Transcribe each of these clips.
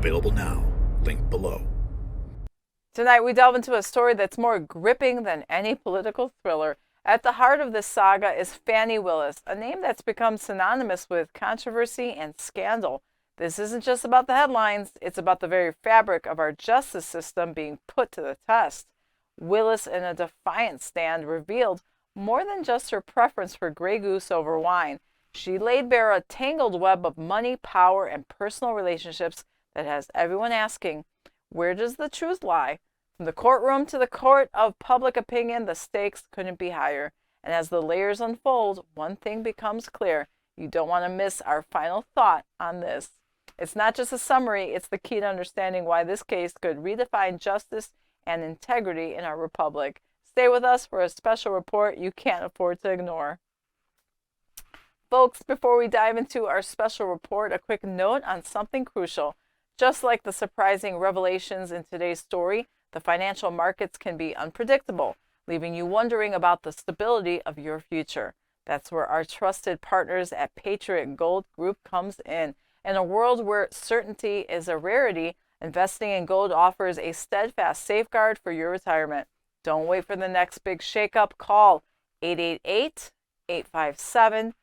Available now. Link below. Tonight we delve into a story that's more gripping than any political thriller. At the heart of this saga is Fani Willis, a name that's become synonymous with controversy and scandal. This isn't just about the headlines, it's about the very fabric of our justice system being put to the test. Willis, in a defiant stand, revealed more than just her preference for Grey Goose over wine. She laid bare a tangled web of money, power, and personal relationships that has everyone asking, where does the truth lie? From the courtroom to the court of public opinion, the stakes couldn't be higher. And as the layers unfold, one thing becomes clear. You don't want to miss our final thought on this. It's not just a summary, it's the key to understanding why this case could redefine justice and integrity in our republic. Stay with us for a special report you can't afford to ignore. Folks, before we dive into our special report, a quick note on something crucial. Just like the surprising revelations in today's story, the financial markets can be unpredictable, leaving you wondering about the stability of your future. That's where our trusted partners at Patriot Gold Group comes in. In a world where certainty is a rarity, investing in gold offers a steadfast safeguard for your retirement. Don't wait for the next big shakeup. Call 888-857-9437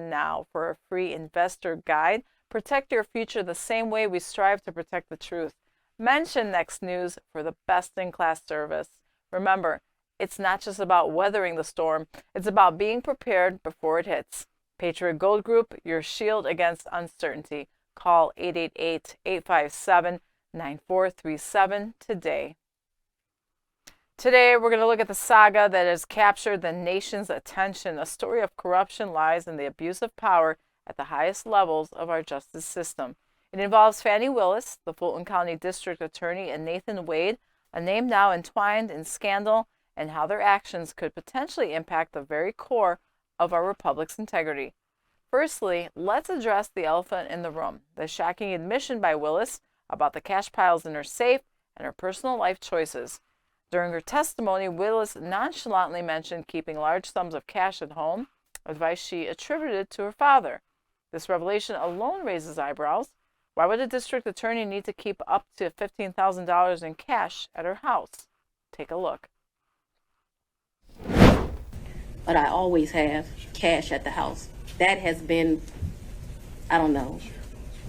now for a free investor guide. Protect your future the same way we strive to protect the truth. Mention Next News for the best-in-class service. Remember, it's not just about weathering the storm, it's about being prepared before it hits. Patriot Gold Group, your shield against uncertainty. Call 888-857-9437 today. Today, we're going to look at the saga that has captured the nation's attention, a story of corruption, lies, and the abuse of power at the highest levels of our justice system. It involves Fani Willis, the Fulton County District Attorney, and Nathan Wade, a name now entwined in scandal, and how their actions could potentially impact the very core of our republic's integrity. Firstly, let's address the elephant in the room, the shocking admission by Willis about the cash piles in her safe and her personal life choices. During her testimony, Willis nonchalantly mentioned keeping large sums of cash at home, advice she attributed to her father. This revelation alone raises eyebrows. Why would a district attorney need to keep up to $15,000 in cash at her house? Take a look. But I always have cash at the house. That has been, I don't know,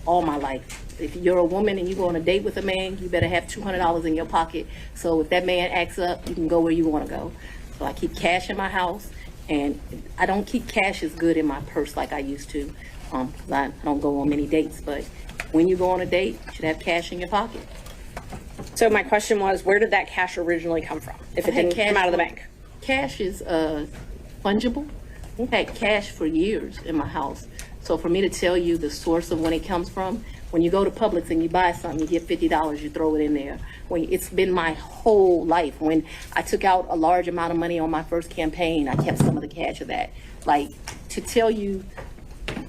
all my life. If you're a woman and you go on a date with a man, you better have $200 in your pocket. So if that man acts up, you can go where you want to go. So I keep cash in my house, and I don't keep cash as good in my purse like I used to. 'Cause I don't go on many dates, but when you go on a date, you should have cash in your pocket. So my question was, where did that cash originally come from, if it didn't come out of the bank? Cash is fungible. I've had cash for years in my house. So for me to tell you the source of when it comes from, when you go to Publix and you buy something, you get $50, you throw it in there. It's been my whole life. When I took out a large amount of money on my first campaign, I kept some of the cash of that. Like, to tell you,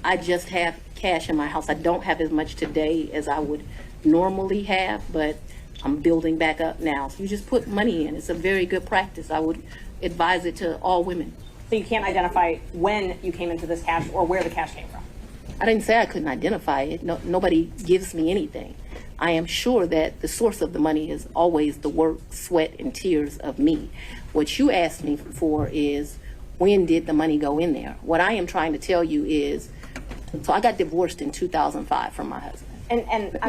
I just have cash in my house. I don't have as much today as I would normally have, but I'm building back up now. So you just put money in. It's a very good practice. I would advise it to all women. So you can't identify when you came into this cash or where the cash came from? I didn't say I couldn't identify it. No, nobody gives me anything. I am sure that the source of the money is always the work, sweat, and tears of me. What you asked me for is, when did the money go in there? What I am trying to tell you is, so I got divorced in 2005 from my husband.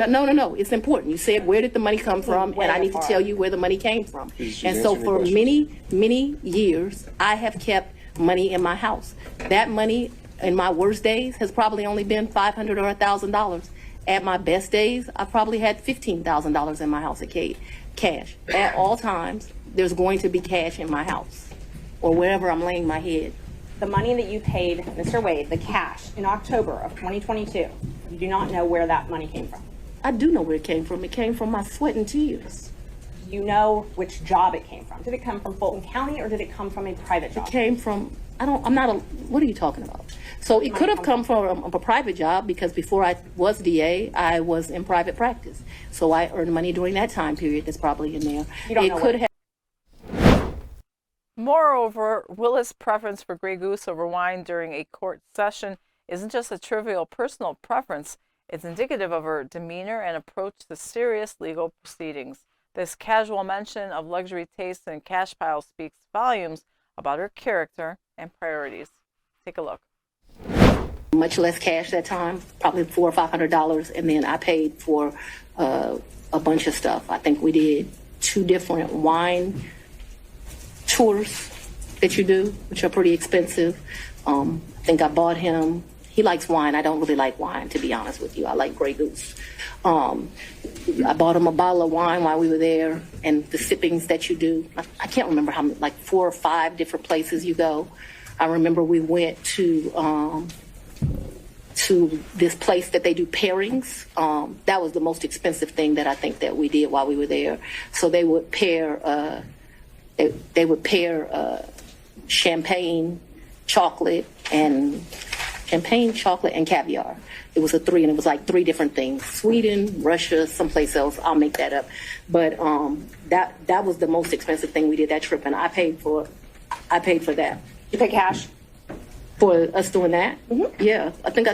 No, it's important. You said, where did the money come from? And I need to tell you where the money came from. And so for many years, I have kept money in my house. That money in my worst days has probably only been $500 or $1,000. At my best days, I probably had $15,000 in my house cash. At all times, there's going to be cash in my house or wherever I'm laying my head. The money that you paid Mr. Wade, the cash, in October of 2022, you do not know where that money came from? I do know where it came from. It came from my sweat and tears. You know which job it came from? Did it come from Fulton County or did it come from a private job? It came from, what are you talking about? So it could have come from a private job, because before I was DA, I was in private practice. So I earned money during that time period. That's probably in there. You don't know could have. Moreover, Willis' preference for Grey Goose over wine during a court session isn't just a trivial personal preference. It's indicative of her demeanor and approach to serious legal proceedings. This casual mention of luxury tastes and cash piles speaks volumes about her character and priorities. Take a look. Much less cash that time, probably $400 or $500, and then I paid for a bunch of stuff. I think we did 2 different wine tours that you do, which are pretty expensive. I think I bought him. He likes wine. I don't really like wine, to be honest with you. I like Grey Goose. I bought him a bottle of wine while we were there, and the sippings that you do. I can't remember how many, like 4 or 5 different places you go. I remember we went to this place that they do pairings. That was the most expensive thing that I think that we did while we were there. So they would pair, champagne, chocolate, and caviar. It was a 3, and it was like 3 different things: Sweden, Russia, someplace else. I'll make that up. But that was the most expensive thing we did that trip, and I paid for that. You pay cash for us doing that? Mm-hmm. Yeah, I think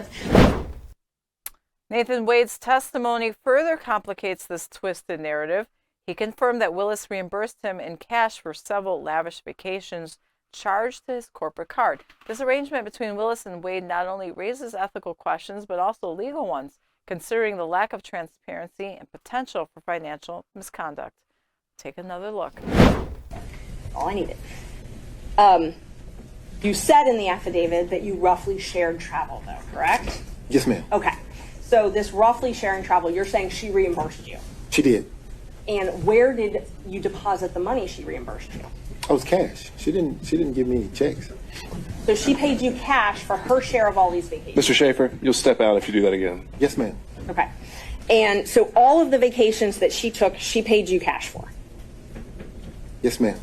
Nathan Wade's testimony further complicates this twisted narrative. He confirmed that Willis reimbursed him in cash for several lavish vacations charged to his corporate card. This arrangement between Willis and Wade not only raises ethical questions, but also legal ones, considering the lack of transparency and potential for financial misconduct. Take another look. All I needed. You said in the affidavit that you roughly shared travel, though, correct? Yes, ma'am. Okay. So this roughly sharing travel, you're saying she reimbursed you? She did. And where did you deposit the money she reimbursed you? Oh, it was cash. She didn't give me any checks. So she paid you cash for her share of all these vacations? Mr. Schaefer, you'll step out if you do that again. Yes, ma'am. Okay. And so all of the vacations that she took, she paid you cash for? Yes, ma'am.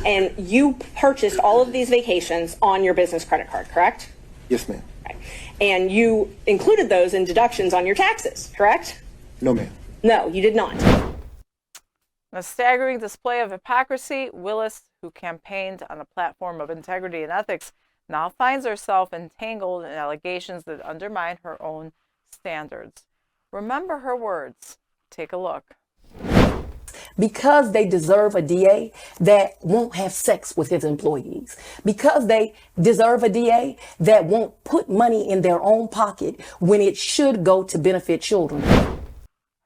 And you purchased all of these vacations on your business credit card, correct? Yes, ma'am. Okay. And you included those in deductions on your taxes, correct? No, ma'am. No, you did not. In a staggering display of hypocrisy, Willis, who campaigned on a platform of integrity and ethics, now finds herself entangled in allegations that undermine her own standards. Remember her words. Take a look. Because they deserve a DA that won't have sex with his employees. Because they deserve a DA that won't put money in their own pocket when it should go to benefit children.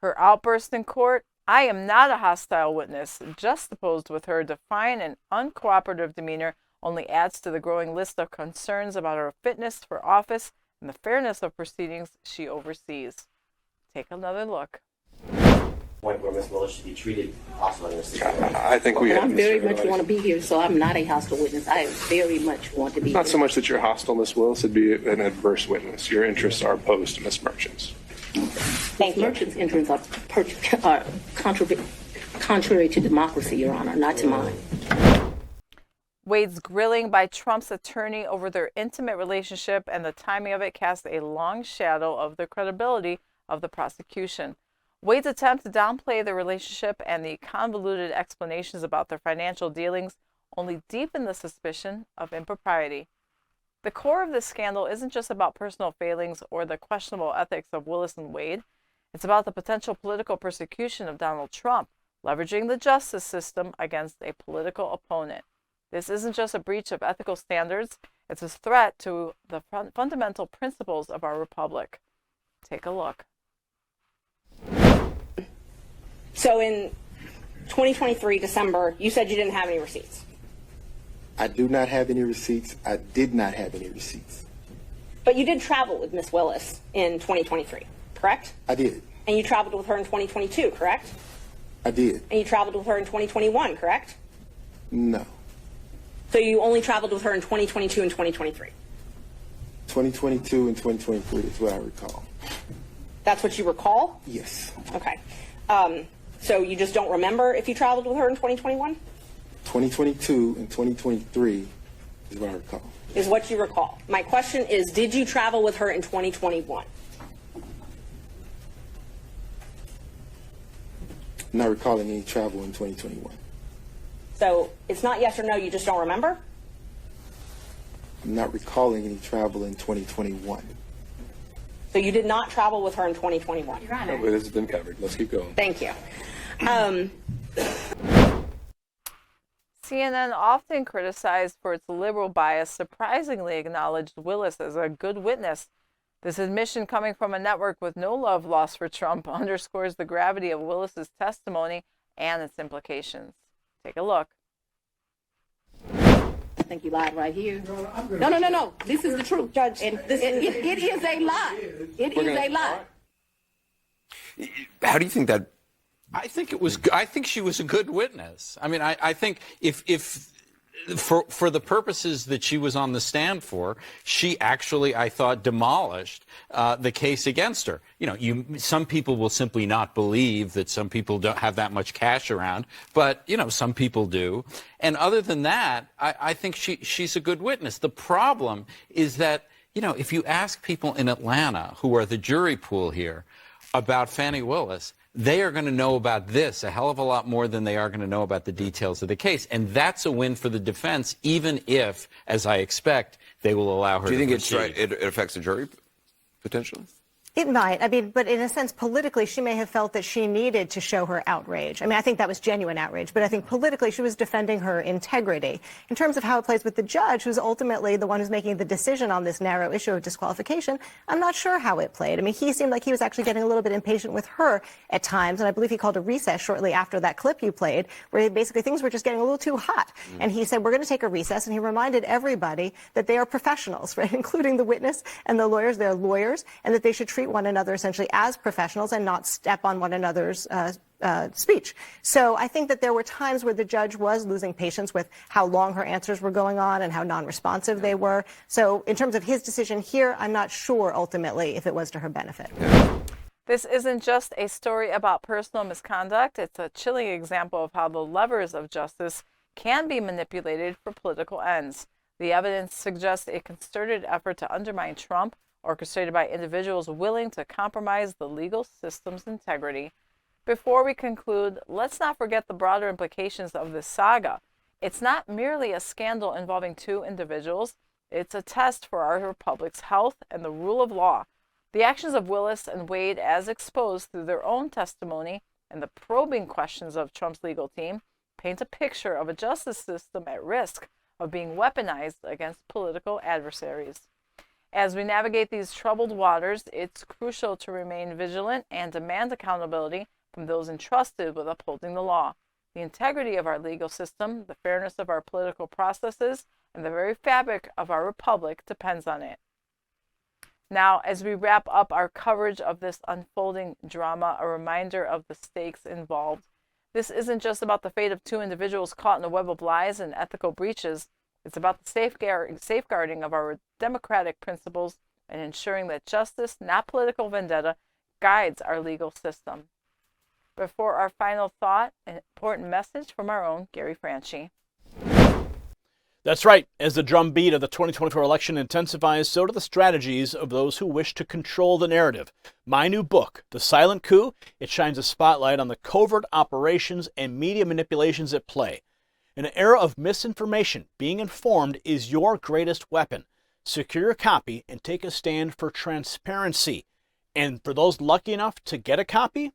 Her outburst in court, "I am not a hostile witness," juxtaposed with her defiant and uncooperative demeanor, only adds to the growing list of concerns about her fitness for office and the fairness of proceedings she oversees. Take another look. Point where Ms. Willis should be treated also in this situation. I think we have. I very much want to be here, so I'm not a hostile witness. I very much want to be Not here. so much that you're hostile, Ms. Willis, it'd be an adverse witness. Your interests are opposed to Ms. Merchant's. Thank you. Merchant's interests are contrary to democracy, Your Honor, not to mine. Wade's grilling by Trump's attorney over their intimate relationship and the timing of it cast a long shadow of the credibility of the prosecution. Wade's attempt to downplay the relationship and the convoluted explanations about their financial dealings only deepened the suspicion of impropriety. The core of this scandal isn't just about personal failings or the questionable ethics of Willis and Wade. It's about the potential political persecution of Donald Trump, leveraging the justice system against a political opponent. This isn't just a breach of ethical standards, it's a threat to the fundamental principles of our republic. Take a look. So in 2023, December, you said you didn't have any receipts. I do not have any receipts. I did not have any receipts. But you did travel with Ms. Willis in 2023, correct? I did. And you traveled with her in 2022, correct? I did. And you traveled with her in 2021, correct? No. So you only traveled with her in 2022 and 2023? 2022 and 2023 is what I recall. That's what you recall? Yes. Okay. So you just don't remember if you traveled with her in 2021? 2022 and 2023 is what I recall. Is what you recall. My question is, did you travel with her in 2021? I'm not recalling any travel in 2021. So it's not yes or no, you just don't remember? I'm not recalling any travel in 2021. So you did not travel with her in 2021. No, but this has been covered. Let's keep going. Thank you. CNN, often criticized for its liberal bias, surprisingly acknowledged Willis as a good witness. This admission, coming from a network with no love lost for Trump, underscores the gravity of Willis's testimony and its implications. Take a look. I think you lied right here. No. This is the truth, Judge, And this it is a lie. It is a lie. How do you think that? I think she was a good witness. I mean, I think if for the purposes that she was on the stand for, she actually, I thought, demolished the case against her. You know, some people will simply not believe that some people don't have that much cash around, but, you know, some people do. And other than that, I think she's a good witness. The problem is that, you know, if you ask people in Atlanta who are the jury pool here about Fani Willis, they are going to know about this a hell of a lot more than they are going to know about the details of the case. And that's a win for the defense, even if, as I expect, they will allow her to proceed. Do you think it's right? It affects the jury, potentially? It might. I mean, but in a sense, politically, she may have felt that she needed to show her outrage. I mean, I think that was genuine outrage, but I think politically she was defending her integrity. In terms of how it plays with the judge, who's ultimately the one who's making the decision on this narrow issue of disqualification, I'm not sure how it played. I mean, he seemed like he was actually getting a little bit impatient with her at times, and I believe he called a recess shortly after that clip you played, where basically things were just getting a little too hot. And he said, we're going to take a recess, and he reminded everybody that they are professionals, right, including the witness and the lawyers. They're lawyers, and that they should treat one another essentially as professionals and not step on one another's speech. So I think that there were times where the judge was losing patience with how long her answers were going on and how non-responsive they were. So in terms of his decision here, I'm not sure ultimately if it was to her benefit. This isn't just a story about personal misconduct. It's a chilling example of how the levers of justice can be manipulated for political ends. The evidence suggests a concerted effort to undermine Trump, orchestrated by individuals willing to compromise the legal system's integrity. Before we conclude, let's not forget the broader implications of this saga. It's not merely a scandal involving two individuals. It's a test for our republic's health and the rule of law. The actions of Willis and Wade, as exposed through their own testimony and the probing questions of Trump's legal team, paint a picture of a justice system at risk of being weaponized against political adversaries. As we navigate these troubled waters, it's crucial to remain vigilant and demand accountability from those entrusted with upholding the law. The integrity of our legal system, the fairness of our political processes, and the very fabric of our republic depends on it. Now, as we wrap up our coverage of this unfolding drama, a reminder of the stakes involved. This isn't just about the fate of two individuals caught in a web of lies and ethical breaches. It's about the safeguarding of our democratic principles and ensuring that justice, not political vendetta, guides our legal system. Before our final thought, an important message from our own Gary Franchi. That's right. As the drumbeat of the 2024 election intensifies, so do the strategies of those who wish to control the narrative. My new book, The Silent Coup, it shines a spotlight on the covert operations and media manipulations at play. In an era of misinformation, being informed is your greatest weapon. Secure your copy and take a stand for transparency. And for those lucky enough to get a copy,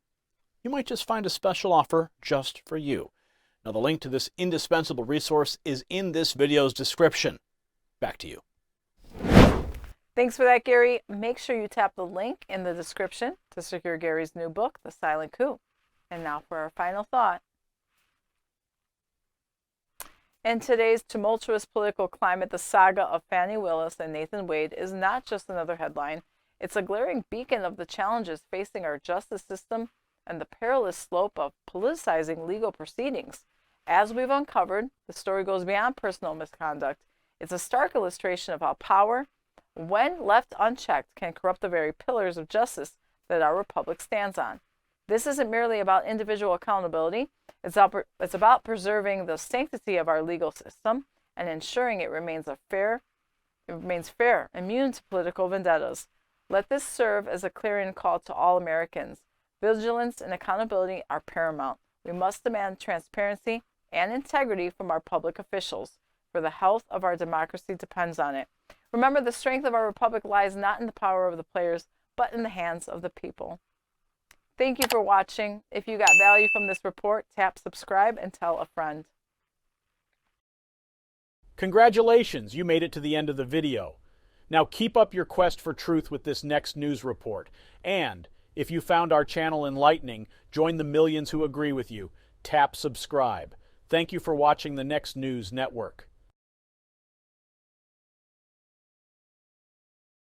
you might just find a special offer just for you. Now, the link to this indispensable resource is in this video's description. Back to you. Thanks for that, Gary. Make sure you tap the link in the description to secure Gary's new book, The Silent Coup. And now for our final thought. In today's tumultuous political climate, the saga of Fani Willis and Nathan Wade is not just another headline. It's a glaring beacon of the challenges facing our justice system and the perilous slope of politicizing legal proceedings. As we've uncovered, the story goes beyond personal misconduct. It's a stark illustration of how power, when left unchecked, can corrupt the very pillars of justice that our republic stands on. This isn't merely about individual accountability. It's about preserving the sanctity of our legal system and ensuring it remains fair, immune to political vendettas. Let this serve as a clarion call to all Americans. Vigilance and accountability are paramount. We must demand transparency and integrity from our public officials, for the health of our democracy depends on it. Remember, the strength of our republic lies not in the power of the players, but in the hands of the people. Thank you for watching. If you got value from this report, tap subscribe and tell a friend. Congratulations, you made it to the end of the video. Now keep up your quest for truth with this next news report. And if you found our channel enlightening, join the millions who agree with you. Tap subscribe. Thank you for watching the Next News Network.